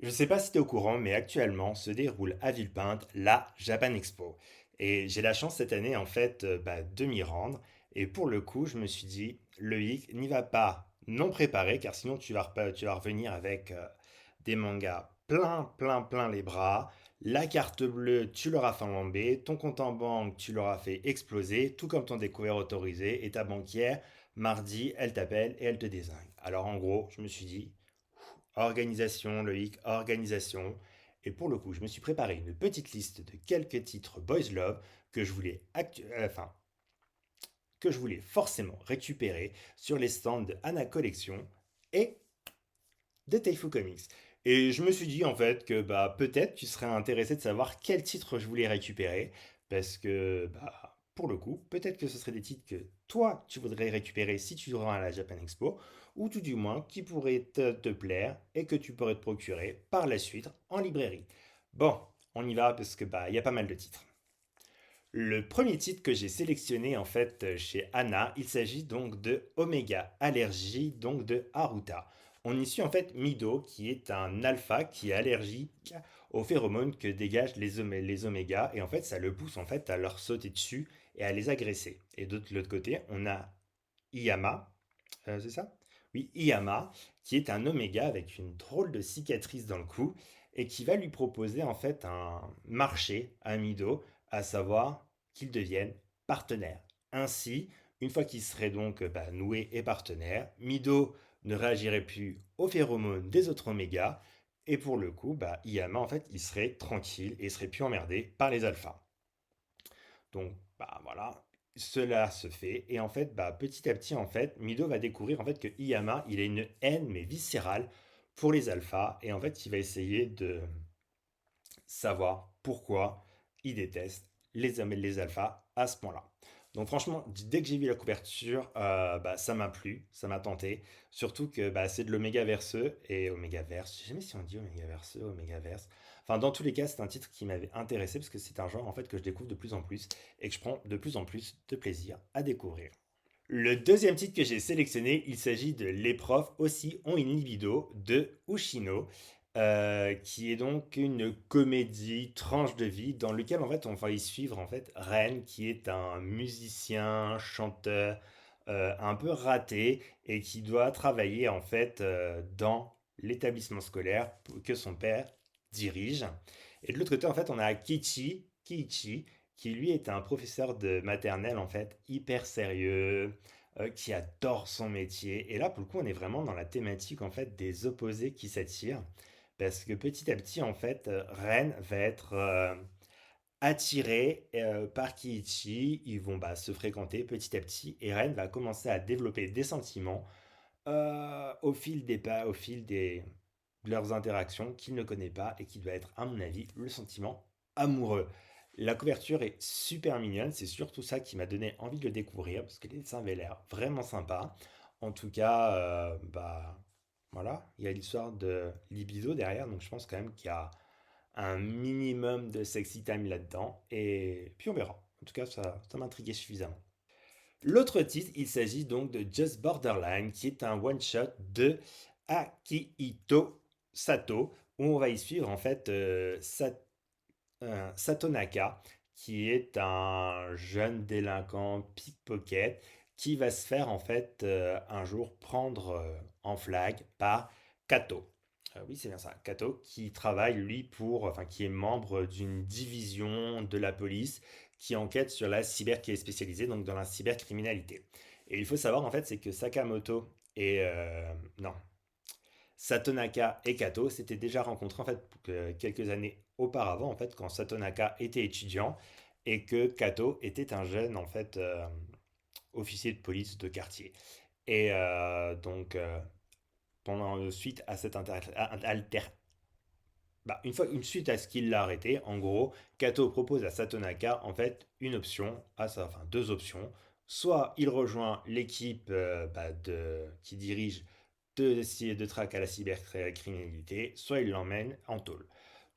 Je sais pas si tu es au courant, mais actuellement se déroule à Villepinte la Japan Expo. Et j'ai la chance cette année, de m'y rendre. Et pour le coup, je me suis dit, Loïc, n'y va pas non préparé, car sinon tu vas revenir avec des mangas plein les bras. La carte bleue, tu l'auras flambé. Ton compte en banque, tu l'auras fait exploser, tout comme ton découvert autorisé. Et ta banquière, mardi, elle t'appelle et elle te désingue. Alors en gros, je me suis dit, organisation, Loïc, organisation. Et pour le coup, je me suis préparé une petite liste de quelques titres Boys Love que je voulais, que je voulais forcément récupérer sur les stands de Anna Collection et de Taifu Comics. Et je me suis dit en fait que peut-être tu serais intéressé de savoir quel titre je voulais récupérer parce que pour le coup, peut-être que ce seraient des titres que toi tu voudrais récupérer si tu te rends à la Japan Expo ou tout du moins qui pourraient te plaire et que tu pourrais te procurer par la suite en librairie. Bon, on y va parce que il y a pas mal de titres. Le premier titre que j'ai sélectionné chez Anna, il s'agit donc de Omega Allergie, donc de Haruta. On y suit en fait Mido, qui est un alpha qui est allergique aux phéromones que dégagent les omégas, et en fait ça le pousse en fait à leur sauter dessus et à les agresser. Et de l'autre côté, on a Iyama, c'est ça? Oui, Iyama, qui est un oméga avec une drôle de cicatrice dans le cou et qui va lui proposer en fait un marché à Mido, à savoir qu'ils deviennent partenaires. Ainsi, une fois qu'ils seraient donc noués et partenaires, Mido ne réagirait plus aux phéromones des autres omégas et pour le coup, Iyama en fait, il serait tranquille et il serait plus emmerdé par les alphas. Donc, voilà, cela se fait. Et en fait, petit à petit, en fait, Mido va découvrir en fait que Iyama, il a une haine, mais viscérale, pour les alphas. Et en fait, il va essayer de savoir pourquoi il déteste les hommes et les alphas à ce point-là. Donc franchement, dès que j'ai vu la couverture, ça m'a plu, ça m'a tenté. Surtout que c'est de l'Oméga Verseux et Oméga Verse. Je sais jamais si on dit Oméga Verseux, Oméga Verse. Enfin, dans tous les cas, c'est un titre qui m'avait intéressé parce que c'est un genre en fait que je découvre de plus en plus et que je prends de plus en plus de plaisir à découvrir. Le deuxième titre que j'ai sélectionné, il s'agit de Les profs aussi ont une libido de Ushino, qui est donc une comédie tranche de vie dans lequel en fait on va y suivre en fait Ren qui est un musicien, chanteur un peu raté et qui doit travailler en fait dans l'établissement scolaire que son père dirige. Et de l'autre côté en fait on a Kiichi qui lui est un professeur de maternelle en fait hyper sérieux, qui adore son métier. Et là, pour le coup, on est vraiment dans la thématique en fait des opposés qui s'attirent, parce que petit à petit, en fait, Ren va être attiré par Kiichi. Ils vont se fréquenter petit à petit, et Ren va commencer à développer des sentiments au fil de leurs interactions qu'il ne connaît pas et qui doit être, à mon avis, le sentiment amoureux. La couverture est super mignonne, c'est surtout ça qui m'a donné envie de le découvrir parce que les dessins avaient l'air vraiment sympas. En tout cas, voilà, il y a l'histoire de libido derrière, donc je pense quand même qu'il y a un minimum de sexy time là-dedans et puis on verra. En tout cas, ça m'intriguait suffisamment. L'autre titre, il s'agit donc de Just Borderline, qui est un one-shot de Akihito Sato, où on va y suivre Sato Naka, qui est un jeune délinquant pickpocket qui va se faire un jour prendre en flag par Kato. Oui, c'est bien ça. Kato qui travaille, lui, qui est membre d'une division de la police qui enquête sur la cyber, qui est spécialisée donc dans la cybercriminalité. Et il faut savoir, en fait, c'est que Sakamoto et... non, Satonaka et Kato s'étaient déjà rencontrés, en fait, quelques années auparavant, en fait, quand Satonaka était étudiant et que Kato était un jeune, officier de police de quartier. Et suite à cette une suite à ce qu'il l'a arrêté, en gros, Kato propose à Satonaka en fait une option, deux options. Soit il rejoint l'équipe qui dirige de traque à la cybercriminalité, soit il l'emmène en tôle.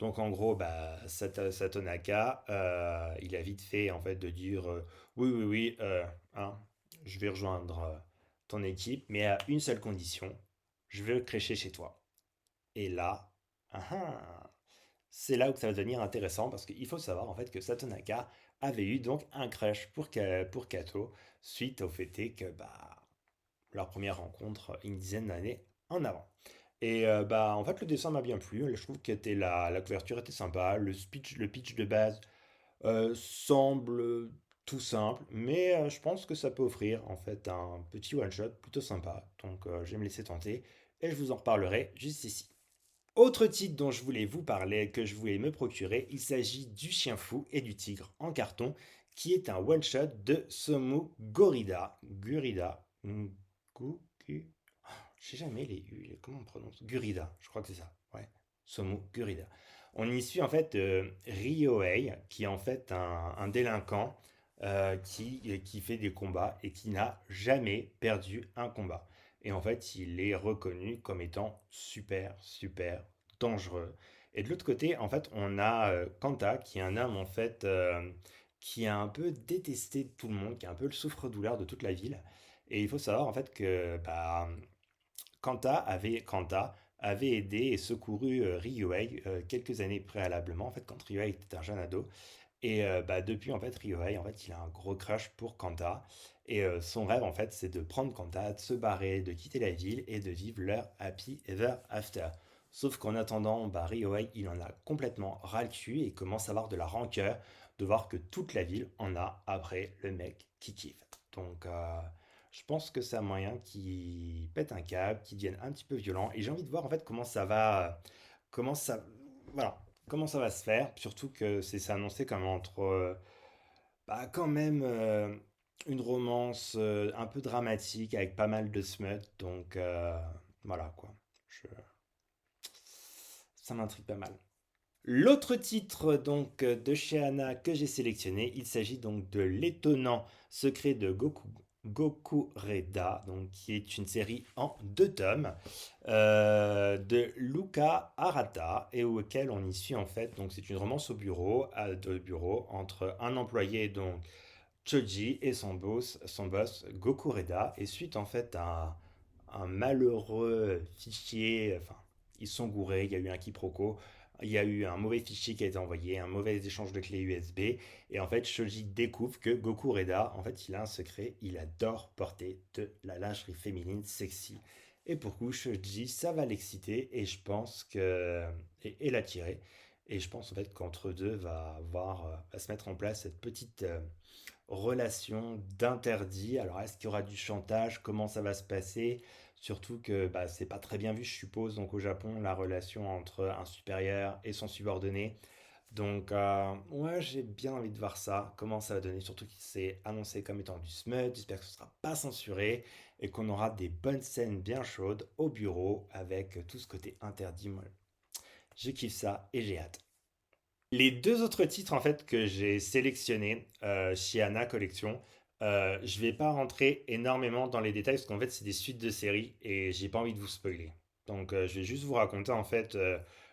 Donc en gros, Satonaka, il a vite fait en fait de dire oui, hein, je vais rejoindre ton équipe, mais à une seule condition, je veux crécher chez toi. Et là, Ah ah. C'est là où ça va devenir intéressant parce qu'il faut savoir en fait que Satonaka avait eu donc un crush pour Kato suite au fait que leur première rencontre une dizaine d'années en avant. Et en fait le dessin m'a bien plu, je trouve que la couverture était sympa, le pitch de base semble tout simple, mais je pense que ça peut offrir en fait un petit one-shot plutôt sympa. Donc je vais me laisser tenter et je vous en reparlerai juste ici. Autre titre dont je voulais vous parler, que je voulais me procurer, il s'agit du Chien Fou et du Tigre en carton, qui est un one-shot de Somu Gorida. Gurida. Je sais jamais comment on prononce. Gurida, je crois que c'est ça. Ouais. Somu Gurida. On y suit en fait Ryohei, qui est en fait un délinquant qui fait des combats et qui n'a jamais perdu un combat. Et en fait, il est reconnu comme étant super, super dangereux. Et de l'autre côté, en fait, on a Kanta, qui est un homme, en fait, qui a un peu détesté tout le monde, qui est un peu le souffre-douleur de toute la ville. Et il faut savoir, en fait, que Kanta avait aidé et secouru Ryuhei quelques années préalablement, en fait, quand Ryuhei était un jeune ado. Et depuis, en fait, Ryohei, en fait, il a un gros crush pour Kanta. Et son rêve, en fait, c'est de prendre Kanta, de se barrer, de quitter la ville et de vivre leur happy ever after. Sauf qu'en attendant, Ryohei, il en a complètement ras le cul et commence à avoir de la rancœur de voir que toute la ville en a après le mec qui kiffe. Donc, je pense que c'est un moyen qui pète un câble, qui devienne un petit peu violent. Et j'ai envie de voir, en fait, comment ça, voilà, comment ça va se faire, surtout que c'est annoncé comme entre quand même une romance un peu dramatique avec pas mal de smut, donc voilà quoi. Je- Ça m'intrigue pas mal. L'autre titre donc de chez Anna que j'ai sélectionné, il s'agit donc de l'étonnant secret de Goku Reda, donc qui est une série en deux tomes de Luca Arata et auquel on y suit en fait donc c'est une romance au bureau de bureau entre un employé donc Choji et son boss Goku Reda et suite en fait à un malheureux fichier, enfin ils sont gourés, il y a eu un quiproquo, il y a eu un mauvais fichier qui a été envoyé, un mauvais échange de clés USB et en fait Choji découvre que Goku Reda en fait il a un secret, il adore porter de la lingerie féminine sexy. Et pour coup, Choji, ça va l'exciter et je pense que et l'attirer. Et je pense en fait qu'entre deux va se mettre en place cette petite relation d'interdit. Alors, est-ce qu'il y aura du chantage? Comment ça va se passer? Surtout que c'est pas très bien vu, je suppose, donc au Japon, la relation entre un supérieur et son subordonné. Donc, ouais, j'ai bien envie de voir ça, comment ça va donner, surtout qu'il s'est annoncé comme étant du smut. J'espère que ce sera pas censuré et qu'on aura des bonnes scènes bien chaudes au bureau avec tout ce côté interdit. Moi, je kiffe ça et j'ai hâte. Les deux autres titres en fait que j'ai sélectionnés chez Anna Collection, je vais pas rentrer énormément dans les détails parce qu'en fait c'est des suites de séries et j'ai pas envie de vous spoiler. Donc je vais juste vous raconter en fait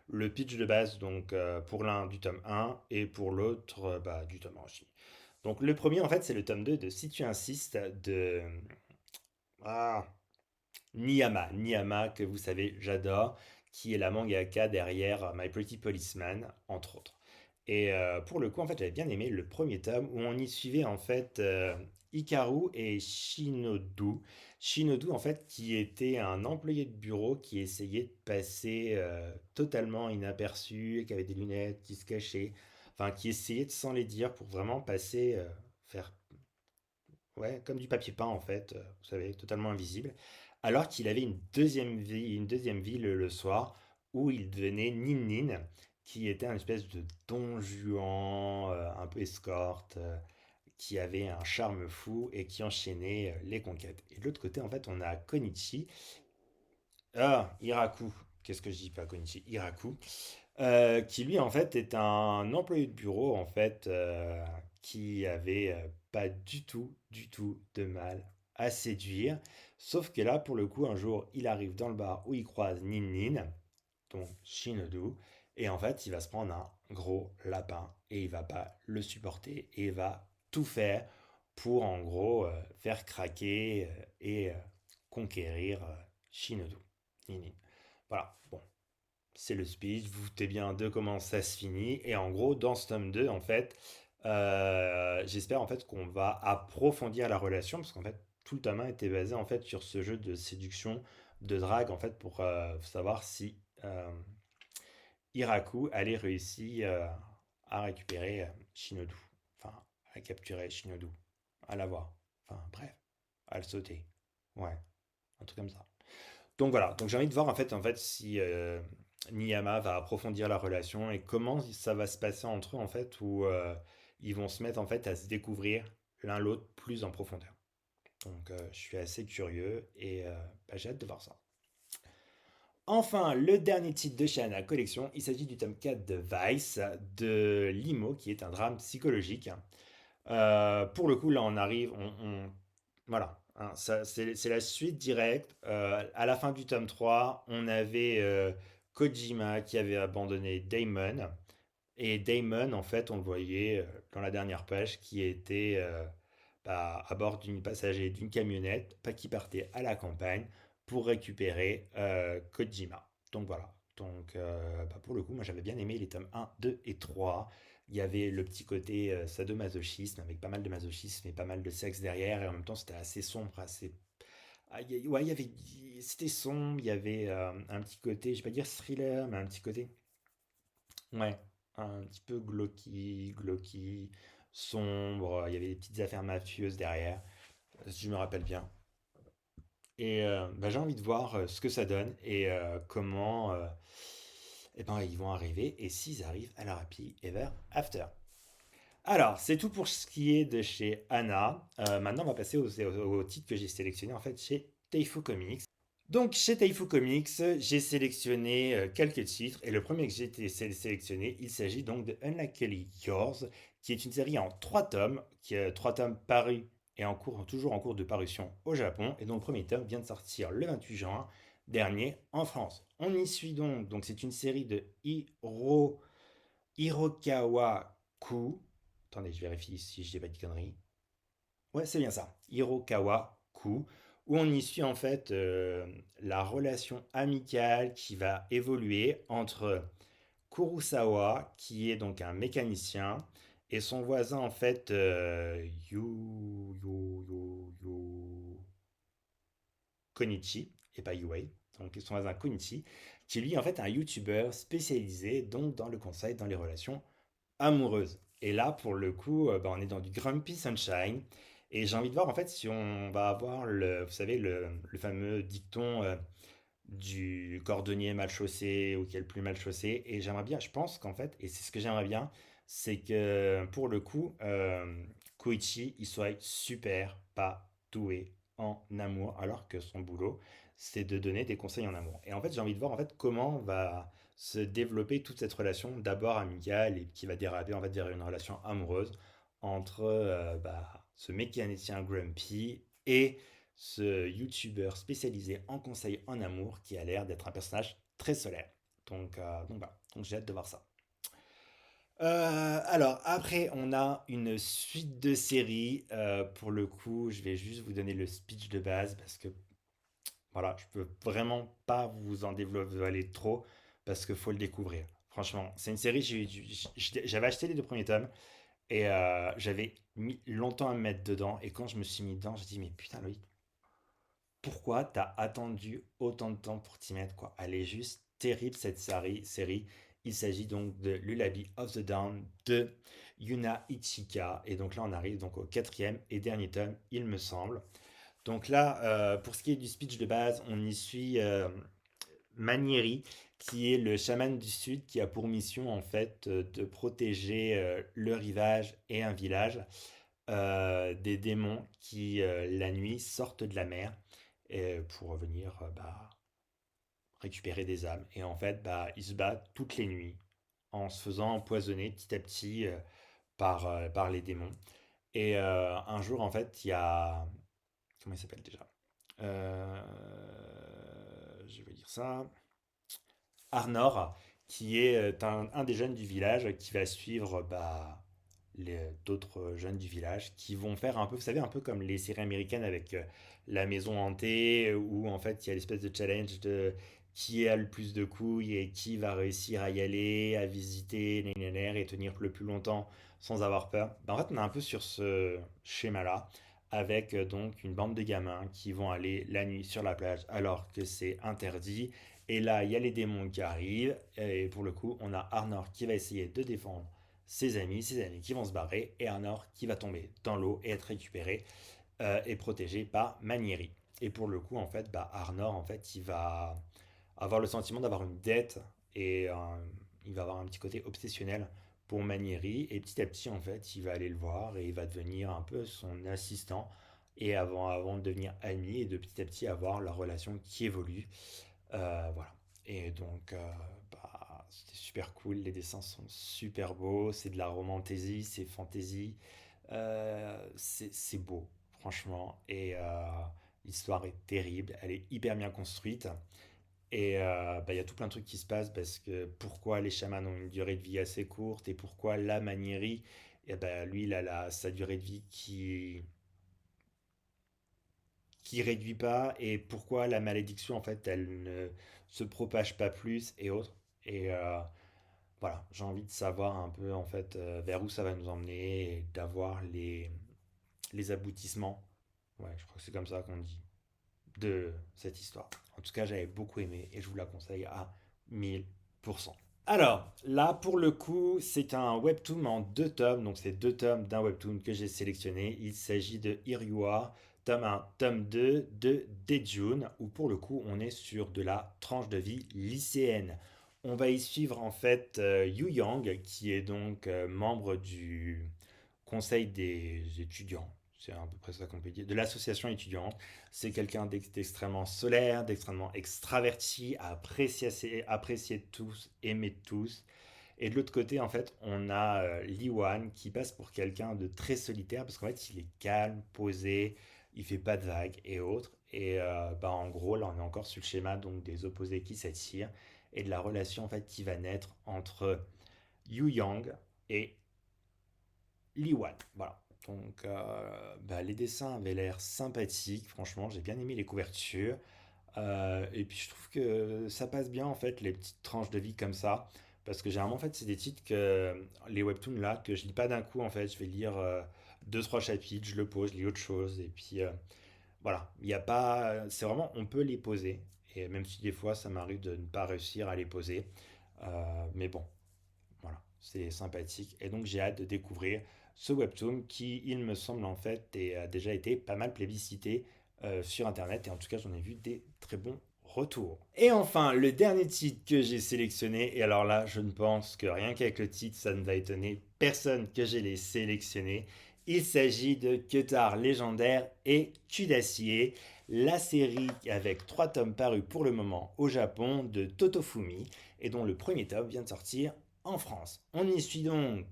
le pitch de base donc pour l'un du tome un et pour l'autre du tome 1 aussi. Donc le premier en fait c'est le tome 2 de Si tu insistes de ah, Niyama que vous savez j'adore, qui est la mangaka derrière My Pretty Policeman entre autres. Et pour le coup, en fait, j'avais bien aimé le premier tome où on y suivait en fait Hikaru et Shinodu. Shinodu, en fait, qui était un employé de bureau qui essayait de passer totalement inaperçu, qui avait des lunettes, qui se cachait, enfin, qui essayait de s'en les dire pour vraiment passer, faire, ouais, comme du papier peint en fait, vous savez, totalement invisible. Alors qu'il avait une deuxième vie le soir où il devenait Nin Nin, qui était un espèce de don Juan, un peu escorte, qui avait un charme fou et qui enchaînait les conquêtes. Et de l'autre côté, en fait, on a Konichi, Hiraku, qu'est-ce que je dis pas Konichi, Hiraku, qui lui en fait est un employé de bureau en fait qui avait pas du tout de mal à séduire. Sauf que là, pour le coup, un jour, il arrive dans le bar où il croise Nin Nin, donc Shinodu, et en fait, il va se prendre un gros lapin et il va pas le supporter et il va tout faire pour en gros faire craquer et conquérir Shinodu. Nin Nin. Voilà, bon. c'est le speech, vous vous doutez bien de comment ça se finit. Et en gros, dans ce tome 2 en fait, j'espère en fait qu'on va approfondir la relation, parce qu'en fait, tout le tome 1 était basé en fait sur ce jeu de séduction, de drague, en fait, pour savoir si Hiraku allait réussir à récupérer Shinodu. Enfin, à capturer Shinodu, à l'avoir. Enfin, bref, à le sauter. Ouais, un truc comme ça. Donc voilà, donc j'ai envie de voir en fait si Niyama va approfondir la relation et comment ça va se passer entre eux en fait où ils vont se mettre en fait à se découvrir l'un l'autre plus en profondeur. Donc je suis assez curieux et bah, j'ai hâte de voir ça. Enfin, le dernier titre de Shana Collection, il s'agit du tome 4 de Vice, de Limo, qui est un drame psychologique. Pour le coup, là, on arrive, voilà, hein, c'est la suite directe. À la fin du tome 3, on avait Kojima qui avait abandonné Damon. Et Damon, en fait, on le voyait dans la dernière page, qui était bah, à bord d'une passager d'une camionnette, pas qui partait à la campagne pour récupérer Kojima. Donc voilà. Donc bah, pour le coup, moi j'avais bien aimé les tomes 1, 2 et 3. Il y avait le petit côté sadomasochisme, avec pas mal de masochisme et pas mal de sexe derrière, et en même temps c'était assez sombre, assez... ouais, il y avait... C'était sombre, il y avait un petit côté, je vais pas dire thriller, mais un petit côté... Ouais, un petit peu glauqui, sombre, il y avait des petites affaires mafieuses derrière, si je me rappelle bien. Et bah, j'ai envie de voir ce que ça donne et comment eh ben, ils vont arriver et s'ils arrivent à leur Happy Ever After. Alors, c'est tout pour ce qui est de chez Anna. Maintenant, on va passer aux titres que j'ai sélectionnés en fait chez Taifu Comics. Donc, chez Taifu Comics, j'ai sélectionné quelques titres et le premier que j'ai sélectionné, il s'agit donc de Unluckily Yours, qui est une série en trois tomes, qui a trois tomes parus et toujours en cours de parution au Japon, et dont le premier tome vient de sortir le 28 juin dernier en France. On y suit donc c'est une série de Hirokawa Ku. Attendez, je vérifie si je n'ai pas de conneries. Ouais, c'est bien ça. Hirokawa Ku, où on y suit en fait la relation amicale qui va évoluer entre Kurosawa, qui est donc un mécanicien, et son voisin en fait Konichi, et pas Yuei, donc son voisin Konichi, qui lui en fait est un YouTuber spécialisé donc dans le conseil dans les relations amoureuse. Et là, pour le coup, bah, on est dans du Grumpy Sunshine. Et j'ai envie de voir en fait si on va avoir vous savez, le fameux dicton du cordonnier mal chaussé ou qui est le plus mal chaussé. Et j'aimerais bien, je pense qu'en fait, et c'est ce que j'aimerais bien, c'est que pour le coup, Koichi, il soit super pas doué en amour, alors que son boulot, c'est de donner des conseils en amour. Et en fait, j'ai envie de voir en fait comment va se développer toute cette relation, d'abord amicale et qui va déraper en fait vers une relation amoureuse entre bah, ce mécanicien Grumpy et ce YouTuber spécialisé en conseils en amour qui a l'air d'être un personnage très solaire. Donc voilà, donc j'ai hâte de voir ça. Alors après, on a une suite de séries. Pour le coup, je vais juste vous donner le speech de base parce que voilà, je peux vraiment pas vous en dévoiler trop parce qu'il faut le découvrir. Franchement, c'est une série, j'avais acheté les deux premiers tomes et j'avais mis longtemps à me mettre dedans. Et quand je me suis mis dedans, j'ai dit, mais putain, Loïc, pourquoi t'as attendu autant de temps pour t'y mettre, quoi? Elle est juste terrible cette série. Il s'agit donc de Lullaby of the Dawn de Yuna Ichika. Et donc là, on arrive donc au quatrième et dernier tome, il me semble. Donc là, pour ce qui est du speech de base, on y suit Manieri, qui est le chaman du Sud, qui a pour mission en fait de protéger le rivage et un village des démons qui, la nuit, sortent de la mer pour venir bah, récupérer des âmes. Et en fait, bah, il se bat toutes les nuits en se faisant empoisonner petit à petit par les démons. Et un jour, en fait, il y a... Comment il s'appelle déjà Euh, Je vais dire ça. Arnor, qui est un des jeunes du village qui va suivre bah, d'autres jeunes du village qui vont faire un peu, vous savez, un peu comme les séries américaines avec la maison hantée, où en fait il y a l'espèce de challenge de qui a le plus de couilles et qui va réussir à y aller, à visiter les nénères et tenir le plus longtemps sans avoir peur. Ben, en fait, on est un peu sur ce schéma-là, avec donc une bande de gamins qui vont aller la nuit sur la plage alors que c'est interdit. Et là, il y a les démons qui arrivent, et pour le coup, on a Arnor qui va essayer de défendre ses amis qui vont se barrer, et Arnor qui va tomber dans l'eau et être récupéré et protégé par Manieri. Et pour le coup, en fait, bah, Arnor, en fait, il va avoir le sentiment d'avoir une dette et il va avoir un petit côté obsessionnel pour Manieri. Et petit à petit, en fait, il va aller le voir et il va devenir un peu son assistant. Et avant de devenir ami et de petit à petit avoir leur relation qui évolue. Voilà. Et donc, c'était super cool. Les dessins sont super beaux. C'est de la romantaisie, c'est fantasy. C'est beau, franchement. Et l'histoire est terrible. Elle est hyper bien construite. Et il y a tout plein de trucs qui se passent parce que pourquoi les chamans ont une durée de vie assez courte et pourquoi la Manieri, et lui, il a sa durée de vie qui réduit pas et pourquoi la malédiction, en fait, elle ne se propage pas plus et autres. Et voilà, j'ai envie de savoir un peu, en fait, vers où ça va nous emmener et d'avoir les aboutissements. Ouais, je crois que c'est comme ça qu'on dit de cette histoire. En tout cas, j'avais beaucoup aimé et je vous la conseille à 1000%. Alors, là, pour le coup, c'est un webtoon en deux tomes. Donc, c'est deux tomes d'un webtoon que j'ai sélectionné. Il s'agit de Irua, tome 1, tome 2 de Daejun, où pour le coup, on est sur de la tranche de vie lycéenne. On va y suivre en fait Yu Yang, qui est donc membre du conseil des étudiants. C'est à peu près ça qu'on peut dire. De l'association étudiante. C'est quelqu'un d'extrêmement solaire, d'extrêmement extraverti, apprécié de tous, aimé de tous. Et de l'autre côté, en fait, on a Li Wan qui passe pour quelqu'un de très solitaire parce qu'en fait, il est calme, posé, il fait pas de vagues et autres. Et en gros, là, on est encore sur le schéma donc des opposés qui s'attirent et de la relation en fait qui va naître entre Yu Yang et Li Wan. Voilà. Donc, les dessins avaient l'air sympathiques. Franchement, j'ai bien aimé les couvertures. Et puis je trouve que ça passe bien en fait les petites tranches de vie comme ça parce que généralement en fait c'est des titres que les webtoons là que je lis pas d'un coup en fait je vais lire deux trois chapitres je le pose je lis autre chose et puis voilà il y a pas c'est vraiment on peut les poser et même si des fois ça m'arrive de ne pas réussir à les poser mais bon voilà c'est sympathique et donc j'ai hâte de découvrir ce webtoon qui il me semble en fait a déjà été pas mal plébiscité sur internet et en tout cas j'en ai vu des très bons retours. Et enfin, le dernier titre que j'ai sélectionné, et alors là, je ne pense que rien qu'avec le titre, ça ne va étonner personne que j'ai les sélectionné. Il s'agit de Queutard légendaire et Cul d'acier, la série avec trois tomes parus pour le moment au Japon de Totofumi, et dont le premier tome vient de sortir en France. On y suit donc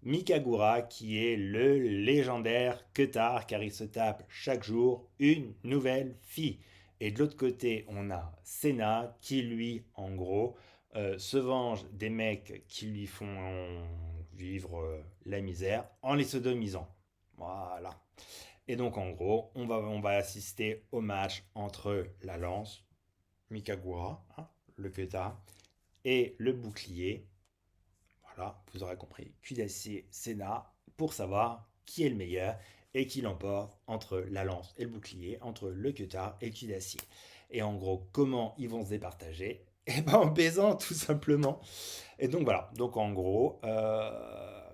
Mikagura, qui est le légendaire Queutard, car il se tape chaque jour une nouvelle fille. Et de l'autre côté, on a Senna, qui lui, en gros, se venge des mecs qui lui font vivre la misère en les sodomisant. Voilà. Et donc, en gros, on va assister au match entre la lance, Mikagura, hein, le Queutard, et le bouclier, voilà, vous aurez compris. Cuirassier Senna pour savoir qui est le meilleur et qui l'emporte entre la lance et le bouclier, entre le queutard et le cuirassier. Et en gros, comment ils vont se départager? Eh ben en baisant tout simplement. Et donc voilà, donc en gros,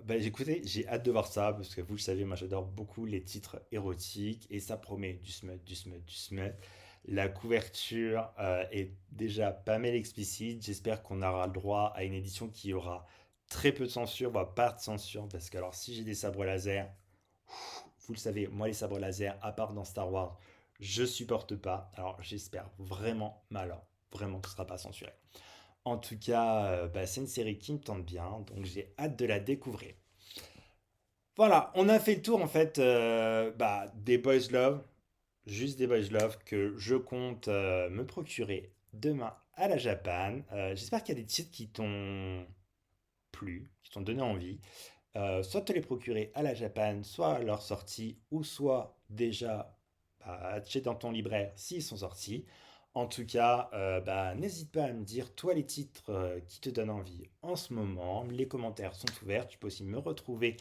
écoutez, j'ai hâte de voir ça parce que vous le savez, moi j'adore beaucoup les titres érotiques et ça promet du smut, du smut, du smut. La couverture est déjà pas mal explicite. J'espère qu'on aura le droit à une édition qui aura très peu de censure, voire pas de censure parce que alors si j'ai des sabres laser, vous le savez, moi les sabres laser, à part dans Star Wars, je supporte pas. Alors j'espère vraiment, malin, vraiment que ce sera pas censuré. En tout cas, c'est une série qui me tente bien, donc j'ai hâte de la découvrir. Voilà, on a fait le tour en fait des Boys Love, juste des Boys Love que je compte me procurer demain à la Japan. J'espère qu'il y a des titres qui t'ont plu, qui t'ont donné envie. Soit te les procurer à la Japan, soit à leur sortie, ou soit déjà acheter dans ton libraire s'ils sont sortis. En tout cas, n'hésite pas à me dire, toi, les titres qui te donnent envie en ce moment. Les commentaires sont ouverts. Tu peux aussi me retrouver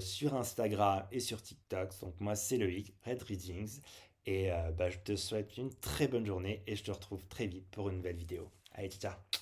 sur Instagram et sur TikTok. Donc moi, c'est Loïc, Red Readings. Et je te souhaite une très bonne journée et je te retrouve très vite pour une nouvelle vidéo. Allez, ciao! Ciao.